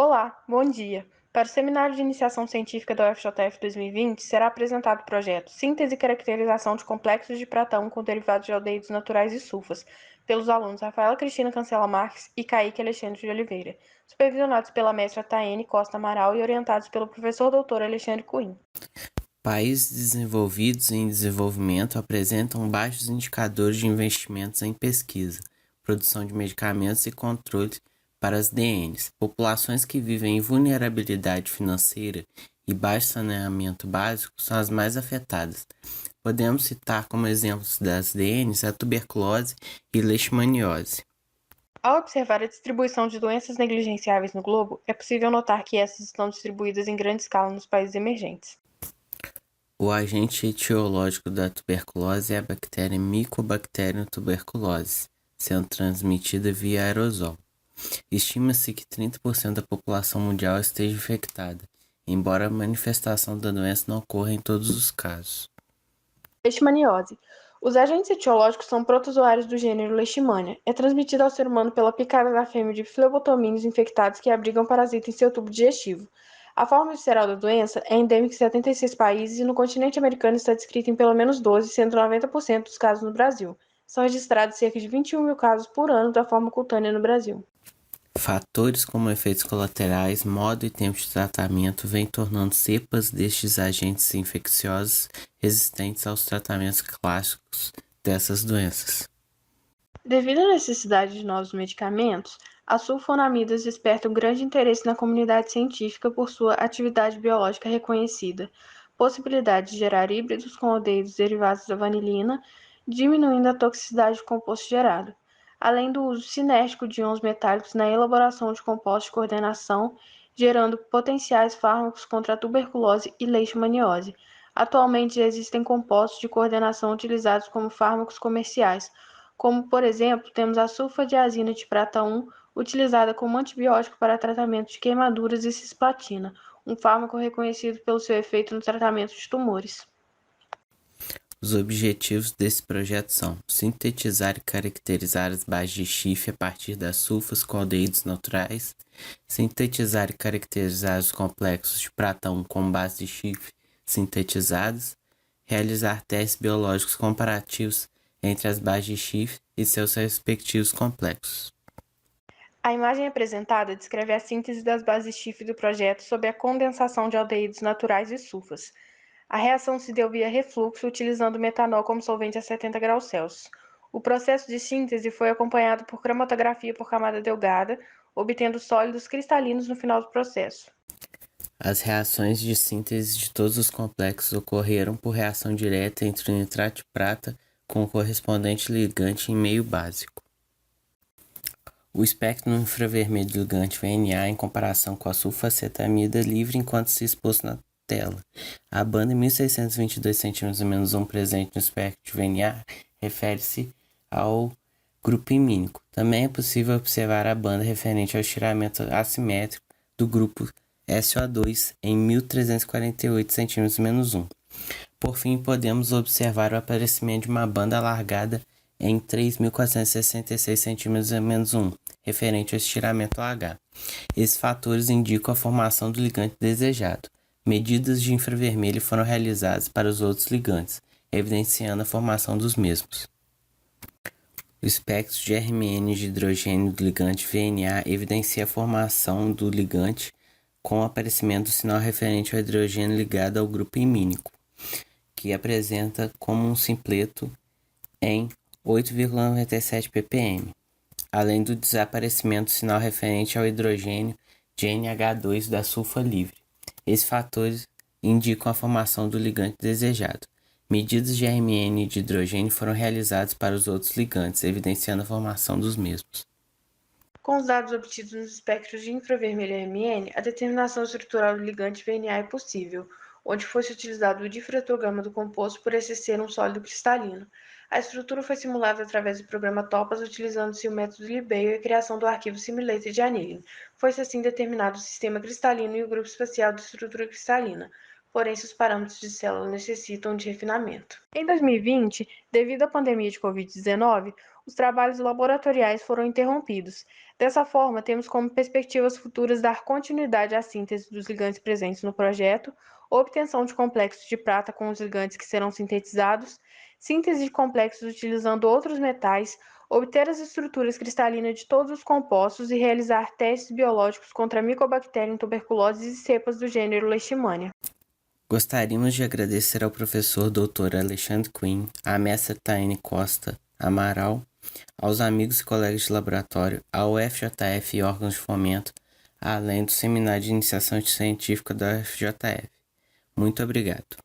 Olá, bom dia. Para o Seminário de Iniciação Científica da UFJF 2020, será apresentado o projeto Síntese e Caracterização de Complexos de Prata-1 com Derivados de Aldeídos Naturais e Sulfas, pelos alunos Rafaela Cristina Cancela Marques e Kaique Alexandre de Oliveira, supervisionados pela mestra Taene Costa Amaral e orientados pelo professor doutor Alexandre Cunha. Países desenvolvidos e em desenvolvimento apresentam baixos indicadores de investimentos em pesquisa, produção de medicamentos e controle para as DNs. Populações que vivem em vulnerabilidade financeira e baixo saneamento básico são as mais afetadas. Podemos citar como exemplos das DNs a tuberculose e leishmaniose. Ao observar a distribuição de doenças negligenciáveis no globo, é possível notar que essas estão distribuídas em grande escala nos países emergentes. O agente etiológico da tuberculose é a bactéria Mycobacterium tuberculosis, sendo transmitida via aerosol. Estima-se que 30% da população mundial esteja infectada, embora a manifestação da doença não ocorra em todos os casos. Leishmaniose. Os agentes etiológicos são protozoários do gênero Leishmania. É transmitida ao ser humano pela picada da fêmea de flebotomíneos infectados que abrigam parasita em seu tubo digestivo. A forma visceral da doença é endêmica em 76 países e no continente americano está descrita em pelo menos 12, sendo 90% dos casos no Brasil. São registrados cerca de 21 mil casos por ano da forma cutânea no Brasil. Fatores como efeitos colaterais, modo e tempo de tratamento vêm tornando cepas destes agentes infecciosos resistentes aos tratamentos clássicos dessas doenças. Devido à necessidade de novos medicamentos, as sulfonamidas despertam grande interesse na comunidade científica por sua atividade biológica reconhecida, possibilidade de gerar híbridos com aldeídos derivados da vanilina, diminuindo a toxicidade do composto gerado, além do uso cinético de íons metálicos na elaboração de compostos de coordenação, gerando potenciais fármacos contra a tuberculose e leishmaniose. Atualmente já existem compostos de coordenação utilizados como fármacos comerciais, como, por exemplo, temos a sulfadiazina de prata-1, utilizada como antibiótico para tratamento de queimaduras e cisplatina, um fármaco reconhecido pelo seu efeito no tratamento de tumores. Os objetivos desse projeto são sintetizar e caracterizar as bases de chifre a partir das sulfas com aldeídos naturais, sintetizar e caracterizar os complexos de prata-1 com base de chifre sintetizadas, realizar testes biológicos comparativos entre as bases de chifre e seus respectivos complexos. A imagem apresentada descreve a síntese das bases chifre do projeto sob a condensação de aldeídos naturais e sulfas. A reação se deu via refluxo, utilizando metanol como solvente a 70 graus Celsius. O processo de síntese foi acompanhado por cromatografia por camada delgada, obtendo sólidos cristalinos no final do processo. As reações de síntese de todos os complexos ocorreram por reação direta entre o nitrato de prata com o correspondente ligante em meio básico. O espectro infravermelho do ligante VNA em comparação com a sulfacetamida livre enquanto se exposto na tela. A banda 1622 cm-1 presente no espectro de VNA refere-se ao grupo imínico. Também é possível observar a banda referente ao estiramento assimétrico do grupo SO2 em 1348 cm-1. Por fim, podemos observar o aparecimento de uma banda alargada em 3.466 cm-1, referente ao estiramento H. Esses fatores indicam a formação do ligante desejado. Medidas de infravermelho foram realizadas para os outros ligantes, evidenciando a formação dos mesmos. O espectro de RMN de hidrogênio do ligante VNA evidencia a formação do ligante com o aparecimento do sinal referente ao hidrogênio ligado ao grupo imínico, que apresenta como um simpleto em 8,97 ppm, além do desaparecimento do sinal referente ao hidrogênio de NH2 da sulfa livre. Esses fatores indicam a formação do ligante desejado. Medidas de RMN de hidrogênio foram realizadas para os outros ligantes, evidenciando a formação dos mesmos. Com os dados obtidos nos espectros de infravermelho e RMN, a determinação estrutural do ligante VNA é possível, onde fosse utilizado o difratogama do composto por esse ser um sólido cristalino. A estrutura foi simulada através do programa TOPAS, utilizando-se o método Libale e a criação do arquivo Simulated de Annealing. Foi-se assim determinado o sistema cristalino e o grupo espacial de estrutura cristalina, porém seus parâmetros de célula necessitam de refinamento. Em 2020, devido à pandemia de Covid-19, os trabalhos laboratoriais foram interrompidos. Dessa forma, temos como perspectivas futuras dar continuidade à síntese dos ligantes presentes no projeto, obtenção de complexos de prata com os ligantes que serão sintetizados, síntese de complexos utilizando outros metais, obter as estruturas cristalinas de todos os compostos e realizar testes biológicos contra a Mycobacterium tuberculosis e cepas do gênero Leishmania. Gostaríamos de agradecer ao professor Dr. Alexandre Quinn, à mestra Taine Costa Amaral, aos amigos e colegas de laboratório, ao FJF e órgãos de fomento, além do Seminário de Iniciação Científica da FJF. Muito obrigado.